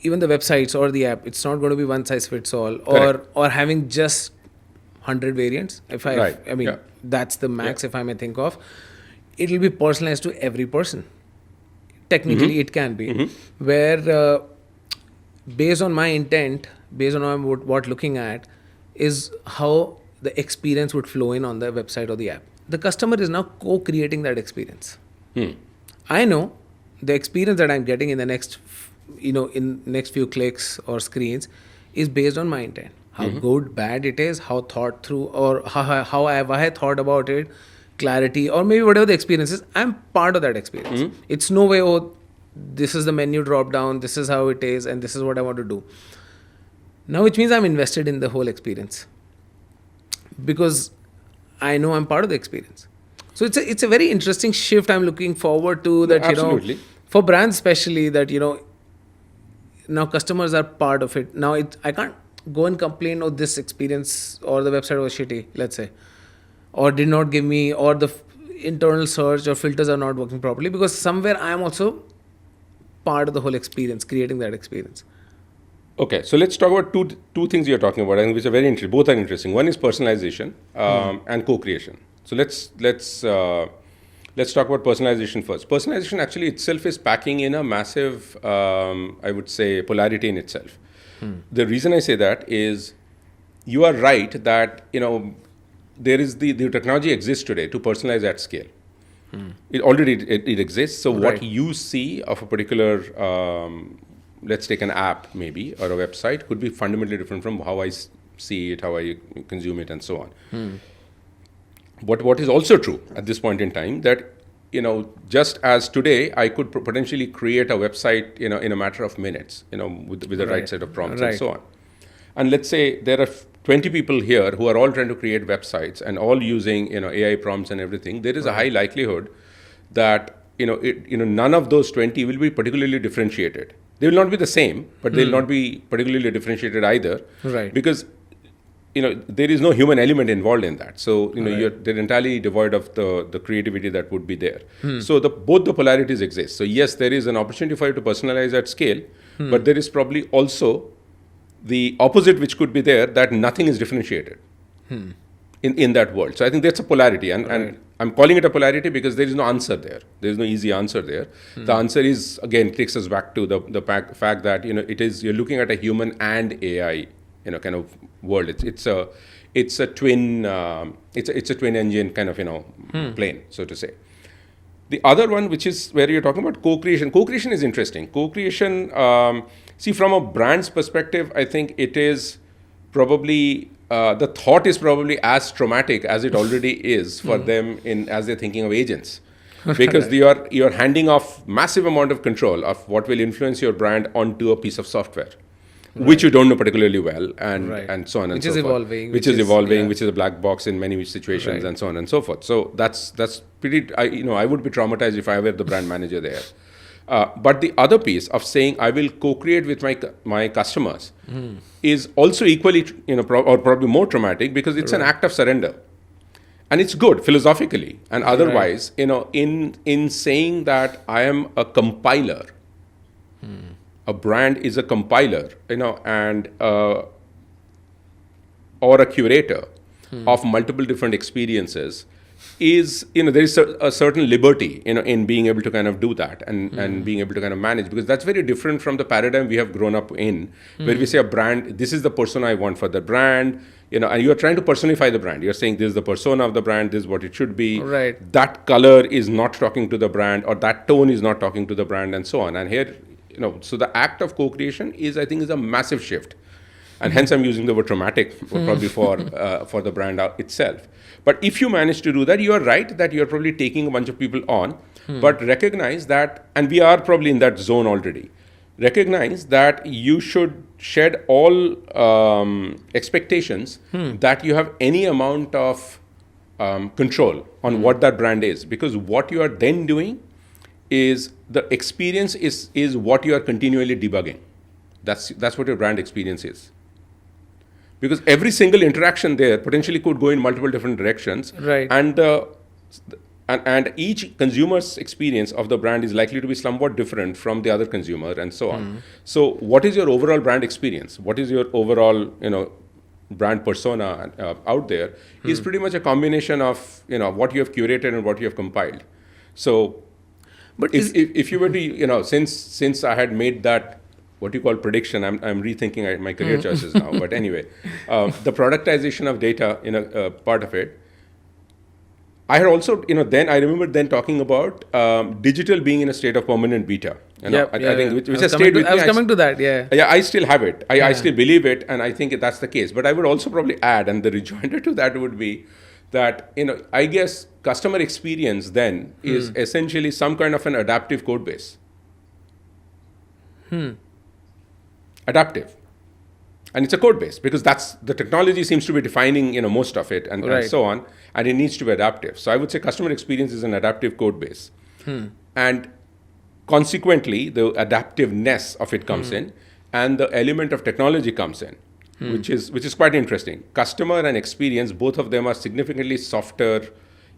even the websites or the app, it's not going to be one size fits all, or having just 100 variants. That's the max, if I may think of. It will be personalized to every person. Technically, it can be. Where based on my intent, based on what looking at, is how the experience would flow in on the website or the app. The customer is now co-creating that experience. I know the experience that I'm getting in the next, in next few clicks or screens is based on my intent. How good, bad it is, how thought through, or how have I thought about it, clarity, or maybe whatever the experience is, I'm part of that experience. It's no way, this is the menu drop down, this is how it is, and this is what I want to do. Now, which means I'm invested in the whole experience, because I know I'm part of the experience. So it's a very interesting shift I'm looking forward to, that, Absolutely. For brands especially, that, now customers are part of it. Now I can't go and complain, this experience or the website was shitty, let's say, or did not give me, or the internal search or filters are not working properly, because somewhere I am also part of the whole experience, creating that experience. Okay, so let's talk about two things you're talking about, and which are very interesting. Both are interesting. One is personalization and co-creation. So let's talk about personalization first. Personalization actually itself is packing in a massive, I would say, polarity in itself. The reason I say that is, you are right that there is the technology exists today to personalize at scale. It already exists. So what you see of a particular, let's take an app maybe, or a website, could be fundamentally different from how I see it, how I consume it, and so on. But what is also true at this point in time that, just as today I could potentially create a website, in a matter of minutes, with the right set of prompts and so on. And let's say there are 20 people here who are all trying to create websites and all using, AI prompts and everything. There is a high likelihood that, none of those 20 will be particularly differentiated. They will not be the same, but they'll not be particularly differentiated either. Right. Because there is no human element involved in that. So, they're entirely devoid of the creativity that would be there. So both the polarities exist. So yes, there is an opportunity for you to personalize at scale, but there is probably also the opposite which could be there, that nothing is differentiated in that world. So I think that's a polarity. And I'm calling it a polarity because there is no answer there. There is no easy answer there. The answer is, again, takes us back to the fact that, you're looking at a human and AI kind of world. It's a twin engine kind of plane, so to say. The other one, which is where you're talking about co-creation. Co-creation is interesting. Co-creation, see, from a brand's perspective, I think it is probably the thought is probably as traumatic as it already is for them as they're thinking of agents, because you're handing off massive amount of control of what will influence your brand onto a piece of software. Which you don't know particularly well, and so on and so forth. Which is evolving, which is a black box in many situations, and so on and so forth. So that's pretty. I would be traumatized if I were the brand manager there. But the other piece of saying I will co-create with my customers is also equally, or probably more traumatic, because it's an act of surrender, and it's good philosophically and otherwise. In saying that I am a compiler. A brand is a compiler, and or a curator of multiple different experiences. Is there is a certain liberty, in being able to kind of do that and being able to kind of manage, because that's very different from the paradigm we have grown up in, where we say a brand, this is the persona I want for the brand, and you are trying to personify the brand. You're saying this is the persona of the brand, this is what it should be. Right. That color is not talking to the brand, or that tone is not talking to the brand, and so on. And here. So the act of co-creation is a massive shift, and hence I'm using the word traumatic probably for the brand itself. But if you manage to do that, you are right that you're probably taking a bunch of people on, but recognize that, and we are probably in that zone already. Recognize that you should shed all expectations that you have any amount of control on what that brand is, because what you are then doing is the experience is what you are continually debugging. That's what your brand experience is. Because every single interaction there potentially could go in multiple different directions. Right. And each consumer's experience of the brand is likely to be somewhat different from the other consumer, and so on. So what is your overall brand experience? What is your overall, brand persona out there is pretty much a combination of, what you have curated and what you have compiled. So but if you were to, since I had made that, what you call prediction, I'm rethinking my career choices now. But anyway, the productization of data, part of it, I had also, then I remember then talking about digital being in a state of permanent beta. I think which has stayed with me. I was coming to that, yeah. Yeah, I still have it. I still believe it, and I think that's the case. But I would also probably add, and the rejoinder to that would be that, I guess customer experience then is essentially some kind of an adaptive code base. Adaptive. And it's a code base, because that's the technology seems to be defining, most of it and so on, and it needs to be adaptive. So I would say customer experience is an adaptive code base. And consequently, the adaptiveness of it comes in, and the element of technology comes in. Which is quite interesting. Customer and experience, both of them are significantly softer,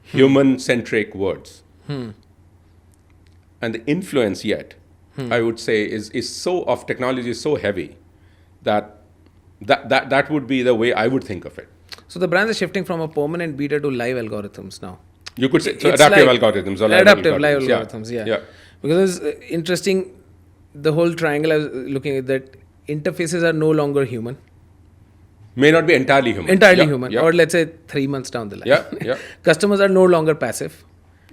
human-centric words. And the influence yet, I would say, is so of technology is so heavy that would be the way I would think of it. So the brands are shifting from a permanent beta to live algorithms now. You could say so adaptive algorithms or live algorithms. Yeah. Because it's interesting, the whole triangle I was looking at, that interfaces are no longer human. May not be entirely human. Or let's say 3 months down the line. Customers are no longer passive.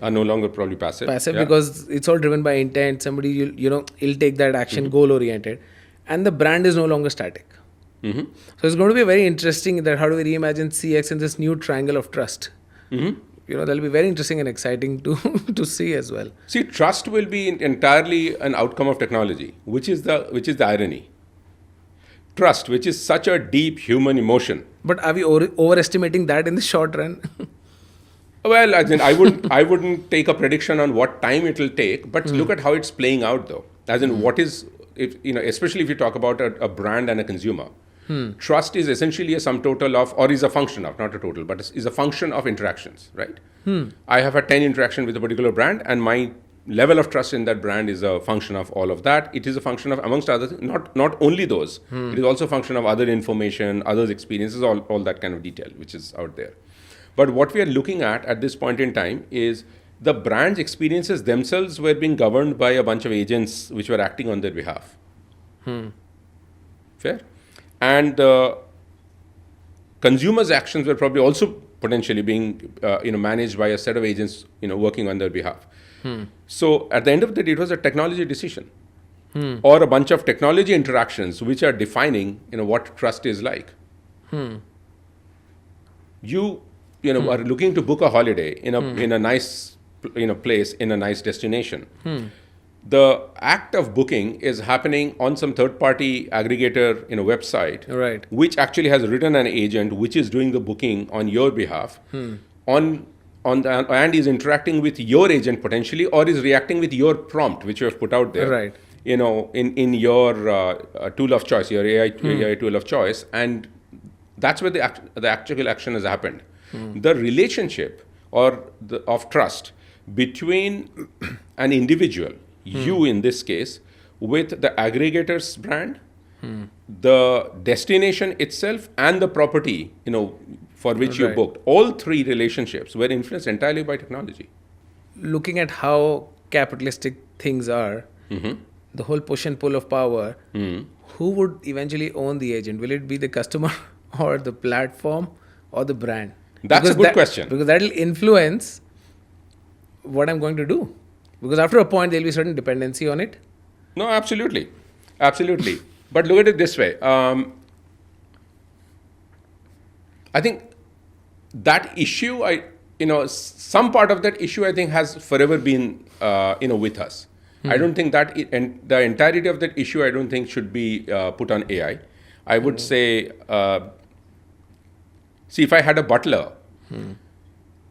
Are no longer probably passive. Because it's all driven by intent. Somebody, he'll take that action, goal-oriented. And the brand is no longer static. So it's going to be very interesting that how do we reimagine CX in this new triangle of trust. That'll be very interesting and exciting to to see as well. See, trust will be entirely an outcome of technology, which is the irony. Trust, which is such a deep human emotion. But are we overestimating that in the short run? Well, as in, I wouldn't take a prediction on what time it will take, but look at how it's playing out, though. As in, what is, especially if you talk about a brand and a consumer. Trust is essentially a sum total of, or is a function of, not a total, but is a function of interactions, right? I have had 10 interactions with a particular brand, and my level of trust in that brand is a function of all of that. It is a function of, amongst other things, not only those. It is also a function of other information, others' experiences, all that kind of detail, which is out there. But what we are looking at this point in time is the brand's experiences themselves were being governed by a bunch of agents which were acting on their behalf. Fair? And the consumers' actions were probably also potentially being managed by a set of agents working on their behalf. So at the end of the day, it was a technology decision or a bunch of technology interactions which are defining what trust is like. You are looking to book a holiday in a nice place in a nice destination. The act of booking is happening on some third-party aggregator website, right, which actually has written an agent which is doing the booking on your behalf, and is interacting with your agent potentially, or is reacting with your prompt which you have put out there, right? In your tool of choice, your AI tool of choice, and that's where the actual action has happened. The relationship of trust between an individual, you in this case, with the aggregator's brand, the destination itself, and the property, for which you booked, all three relationships were influenced entirely by technology. Looking at how capitalistic things are, the whole push and pull of power, who would eventually own the agent? Will it be the customer or the platform or the brand? That's a good question. Because that will influence what I'm going to do. Because after a point, there will be certain dependency on it. No, absolutely. Absolutely. But look at it this way. I think that issue, some part of that issue, I think, has forever been, with us. I don't think that, and the entirety of that issue, I don't think should be put on AI. I would say, see, if I had a butler,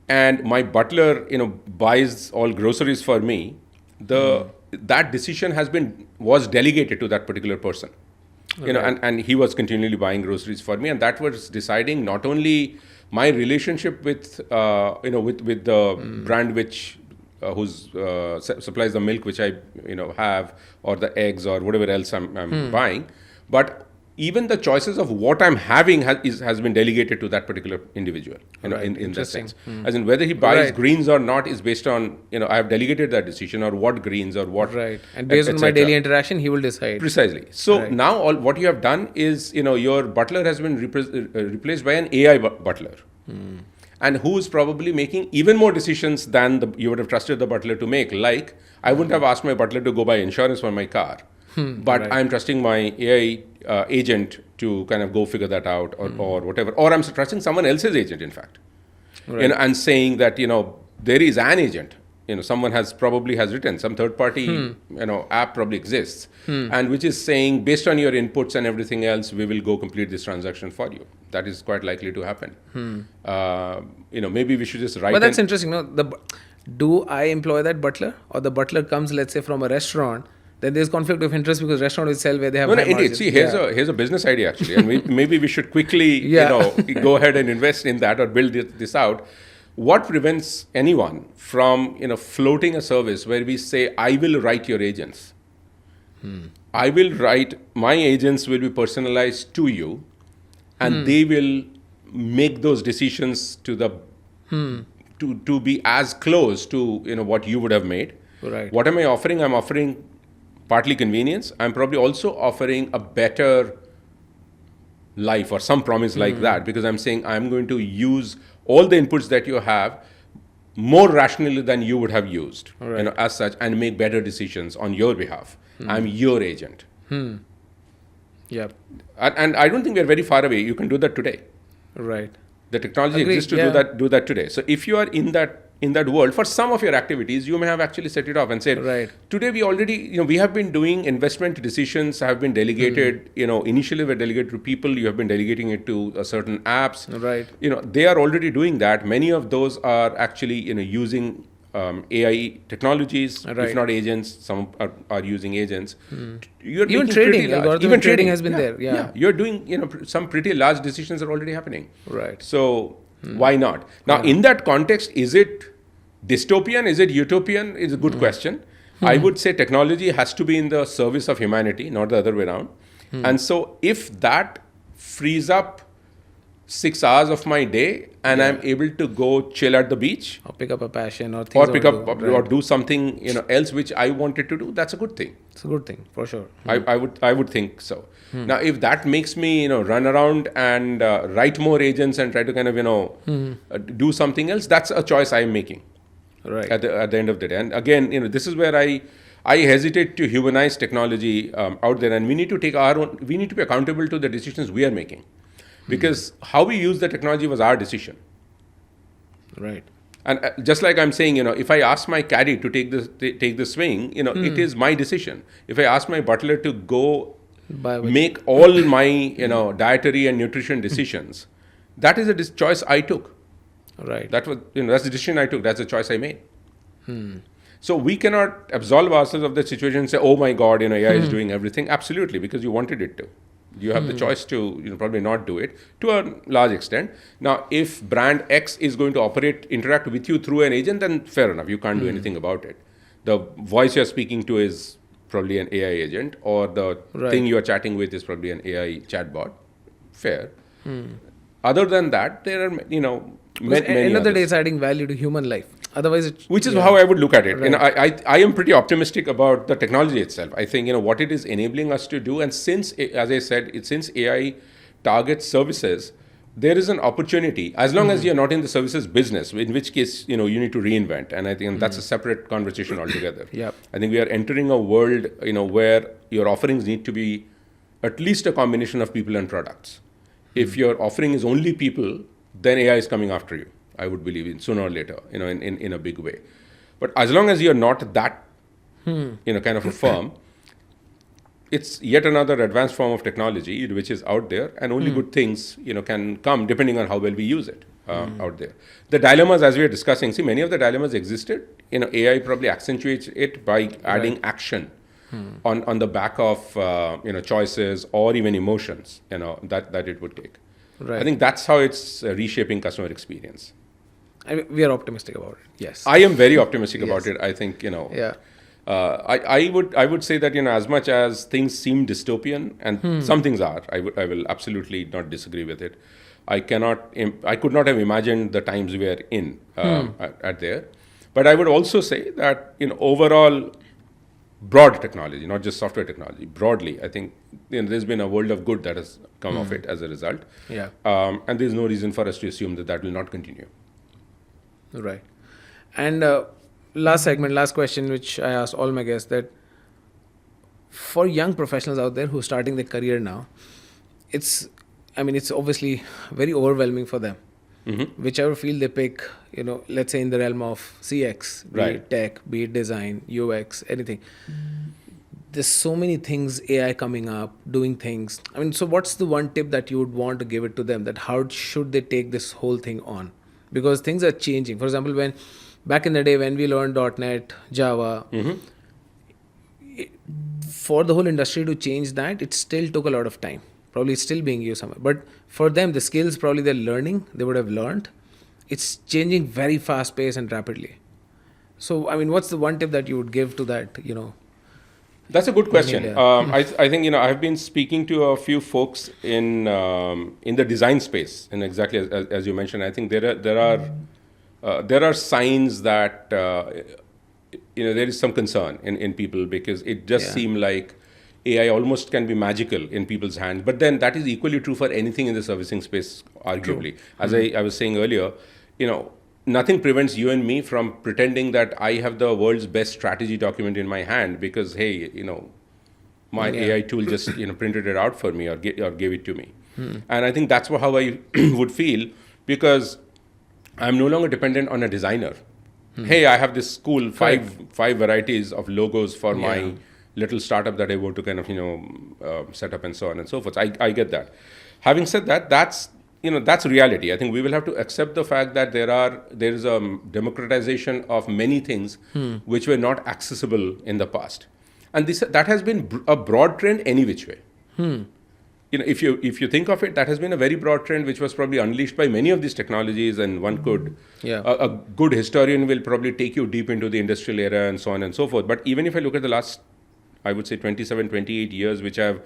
and my butler, buys all groceries for me, that decision was delegated to that particular person. And he was continually buying groceries for me, and that was deciding not only my relationship with the brand which who's supplies the milk which I have, or the eggs, or whatever else I'm buying, but even the choices of what I'm having has been delegated to that particular individual. In that sense, as in whether he buys greens or not is based on I have delegated that decision, or what greens or what, and based on my daily interaction, he will decide precisely. So now what you have done is your butler has been replaced by an AI butler. And who is probably making even more decisions than you would have trusted the butler to make. Like, I wouldn't have asked my butler to go buy insurance for my car, but I'm trusting my AI agent to kind of go figure that out, or whatever. Or I'm trusting someone else's agent, in fact, and saying that there is an agent. Someone probably has written, some third party app probably exists, and which is saying, based on your inputs and everything else, we will go complete this transaction for you. That is quite likely to happen. Maybe we should just write. But that's interesting. Do I employ that butler, or the butler comes, let's say, from a restaurant? Then there's conflict of interest because restaurant will sell where they have high margins. See, here's a business idea actually, and maybe we should quickly go ahead and invest in that or build this out. What prevents anyone from floating a service where we say, I will write your agents. I will write, my agents will be personalized to you, and they will make those decisions to be as close to what you would have made. Right. What am I offering? I'm offering partly convenience. I'm probably also offering a better life or some promise like that, because I'm saying I'm going to use all the inputs that you have more rationally than you would have used, as such, and make better decisions on your behalf. I'm your agent. Yeah. And I don't think we're very far away. You can do that today. Right. The technology Agreed, exists to yeah. do that today. So if you are in that world, for some of your activities, you may have actually set it off and said, Right. today we already, we have been doing investment decisions have been delegated, initially were delegated to people, you have been delegating it to certain apps. Right. They are already doing that. Many of those are actually, using AI technologies, Right. if not agents, some are using agents. You're Even making trading, pretty large- algorithm trading has been there, yeah. You're doing, some pretty large decisions are already happening. Right. So why not? Now, in that context, is it dystopian? Is it utopian? Is a good question. I would say technology has to be in the service of humanity, not the other way around. And so if that frees up 6 hours of my day and I'm able to go chill at the beach Or pick up a passion or things. or pick up or or do something else which I wanted to do, that's a good thing. It's a good thing, for sure. I would think so. Now, if that makes me, run around and write more agents and try to kind of, do something else, that's a choice I'm making Right. at the end of the day. And again, this is where I hesitate to humanize technology out there, and we need to we need to be accountable to the decisions we are making, because how we use the technology was our decision. Right. And just like I'm saying, if I ask my caddy to take the swing, it is my decision. If I ask my butler to go make all my, dietary and nutrition decisions, that is a choice I took. Right. That's the decision I took. That's the choice I made. So we cannot absolve ourselves of the situation and say, oh my God, AI is doing everything. Absolutely, because you wanted it to. You have the choice to probably not do it to a large extent. Now, if brand X is going to interact with you through an agent, then fair enough. You can't do anything about it. The voice you're speaking to is probably an AI agent, or the thing you are chatting with is probably an AI chatbot. Fair. Other than that, there are, many End of the day, others. it's adding value to human life. Otherwise, Which is how I would look at it. Right. I am pretty optimistic about the technology itself. I think, what it is enabling us to do. And since, as I said, since AI targets services, there is an opportunity, as long as you're not in the services business, in which case, you need to reinvent. And I think that's a separate conversation altogether. Yep. I think we are entering a world, where your offerings need to be at least a combination of people and products. If your offering is only people, then AI is coming after you. I would believe in sooner or later, in a big way. But as long as you're not that, kind of a firm, it's yet another advanced form of technology which is out there, and only good things, can come depending on how well we use it out there. The dilemmas, as we are discussing, many of the dilemmas existed. AI probably accentuates it by adding action on the back of, choices or even emotions, that it would take. Right. I think that's how it's reshaping customer experience. we are optimistic about it. Yes. I am very optimistic about it. I think, Yeah. I would say that, as much as things seem dystopian, and some things are, I will absolutely not disagree with it. I could not have imagined the times we are in at there. But I would also say that, overall, broad technology, not just software technology, broadly, I think there's been a world of good that has come of it as a result. Yeah. And there's no reason for us to assume that will not continue. Right. And last question, which I asked all my guests, that for young professionals out there who are starting their career now, it's obviously very overwhelming for them. Mm-hmm. Whichever field they pick, let's say in the realm of CX, be it tech, be it design, UX, anything. There's so many things, AI coming up, doing things. So what's the one tip that you would want to give it to them, that how should they take this whole thing on? Because things are changing. For example, back in the day when we learned .NET, Java, for the whole industry to change that, it still took a lot of time. Probably it's still being used somewhere. But for them, the skills probably they're learning, they would have learned. It's changing very fast paced and rapidly. So, what's the one tip that you would give to that, That's a good question. I think, I've been speaking to a few folks in the design space, and exactly as you mentioned, I think there are signs that there is some concern in people, because it just seems like AI almost can be magical in people's hands. But then that is equally true for anything in the servicing space, arguably. True. As I was saying earlier, nothing prevents you and me from pretending that I have the world's best strategy document in my hand because, hey, my AI tool just printed it out for me or gave it to me. And I think that's how I would feel because I'm no longer dependent on a designer. Hey, I have this cool five varieties of logos for my little startup that I want to kind of set up and so on and so forth. I get that. Having said that, that's reality. I think we will have to accept the fact that there is a democratization of many things which were not accessible in the past, and that has been a broad trend any which way. If you think of it, that has been a very broad trend which was probably unleashed by many of these technologies, and one could a good historian will probably take you deep into the industrial era and so on and so forth. But even if I look at the last, I would say 27, 28 years, which I've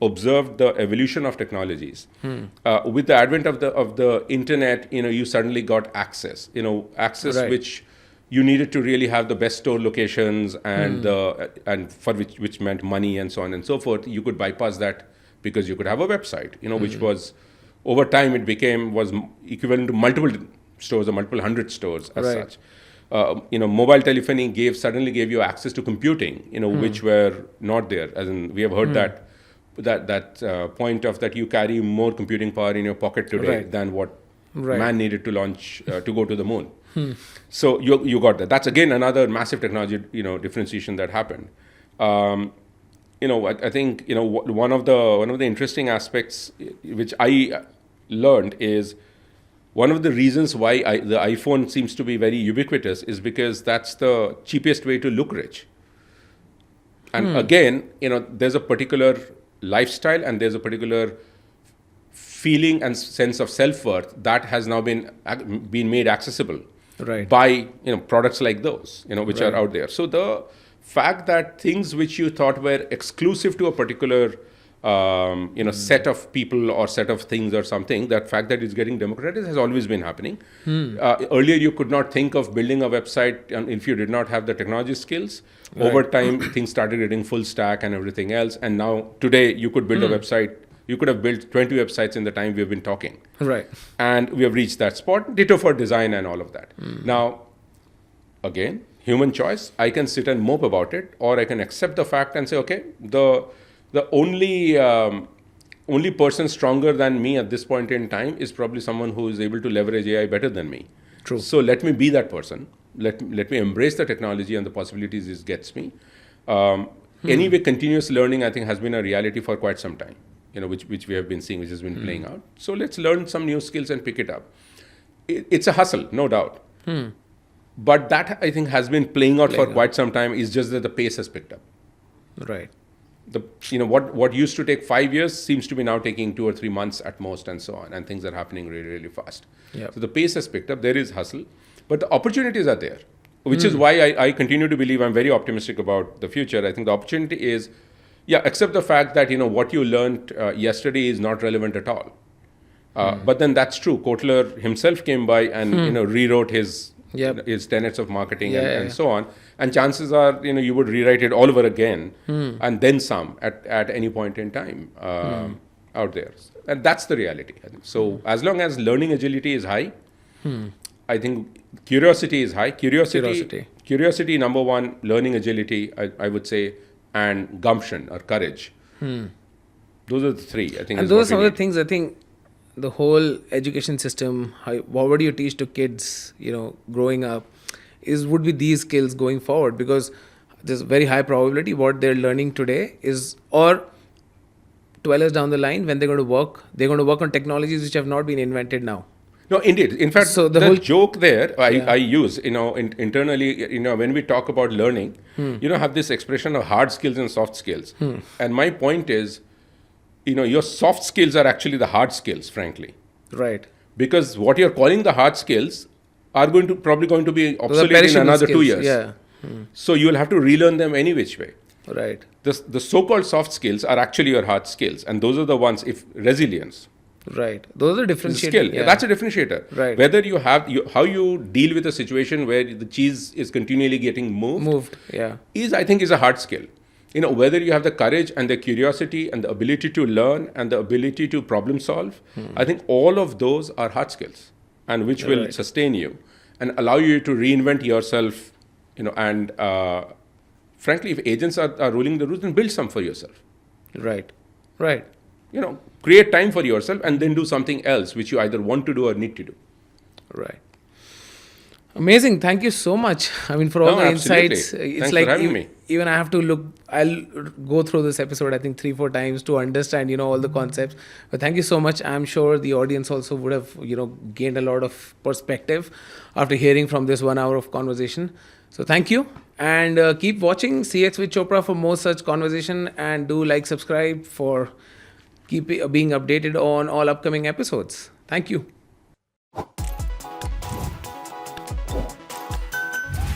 observed the evolution of technologies. With the advent of the internet, you suddenly got access. Which you needed to really have the best store locations and for which meant money and so on and so forth. You could bypass that because you could have a website, which was over time was equivalent to multiple stores or multiple hundred stores as such. Mobile telephony suddenly gave you access to computing, which were not there. As in, we have heard that point of that you carry more computing power in your pocket today than what man needed to launch to go to the moon. So you got that. That's again another massive technology, differentiation that happened. I think one of the interesting aspects which I learned is one of the reasons why the iPhone seems to be very ubiquitous is because that's the cheapest way to look rich. And again, there's a particular lifestyle and there's a particular feeling and sense of self-worth that has now been made accessible by products like those, which are out there. So the fact that things which you thought were exclusive to a particular set of people or set of things or something, that fact that it's getting democratized has always been happening. Earlier, you could not think of building a website if you did not have the technology skills. Over time, things started getting full stack and everything else. And now, today, you could build a website. You could have built 20 websites in the time we've been talking. And we have reached that spot. Ditto for design and all of that. Now, again, human choice. I can sit and mope about it, or I can accept the fact and say, okay, the only person stronger than me at this point in time is probably someone who is able to leverage AI better than me. True. So let me be that person. Let me embrace the technology and the possibilities it gets me. Anyway, continuous learning, I think, has been a reality for quite some time, which we have been seeing, which has been playing out. So let's learn some new skills and pick it up. It's a hustle, no doubt. But that, I think, has been playing out for quite some time. It's just that the pace has picked up. What used to take 5 years seems to be now taking 2 or 3 months at most, and so on, and things are happening really, really fast. So the pace has picked up. There is hustle, but the opportunities are there, which is why I continue to believe I'm very optimistic about the future. I think the opportunity is, except the fact that what you learned yesterday is not relevant at all. But then that's true. Kotler himself came by and rewrote his tenets of marketing and so on. And chances are, you would rewrite it all over again and then some at any point in time out there. And that's the reality. I think. So as long as learning agility is high, I think curiosity is high. Curiosity, number one, learning agility, I would say, and gumption or courage. Those are the three, I think. And those are some of the things, I think, the whole education system, what do you teach to kids, growing up, would be these skills going forward, because there's a very high probability what they're learning today is, or 12 years down the line when they're going to work on technologies which have not been invented now. No, indeed. In fact, so the whole joke there I use, internally, when we talk about learning, have this expression of hard skills and soft skills. And my point is, your soft skills are actually the hard skills, frankly. Because what you're calling the hard skills are probably going to be obsolete in another skills. 2 years. So you'll have to relearn them any which way. The so-called soft skills are actually your hard skills, and those are the ones, if resilience. Those are differentiators. Skill. That's a differentiator. Whether you have how you deal with a situation where the cheese is continually getting moved. I think is a hard skill. Whether you have the courage and the curiosity and the ability to learn and the ability to problem solve, I think all of those are hard skills, and which will sustain you and allow you to reinvent yourself, and frankly, if agents are ruling the roost, then build some for yourself. create time for yourself and then do something else which you either want to do or need to do. Right. Amazing. Thank you so much. I mean, for all the absolutely. insights. Thanks for having me. Even I have to look, I'll go through this episode, I think 3-4 times to understand, all the concepts. But thank you so much. I'm sure the audience also would have, gained a lot of perspective after hearing from this 1 hour of conversation. So thank you. And keep watching CX with Chopra for more such conversation. And do like, subscribe for being updated on all upcoming episodes. Thank you.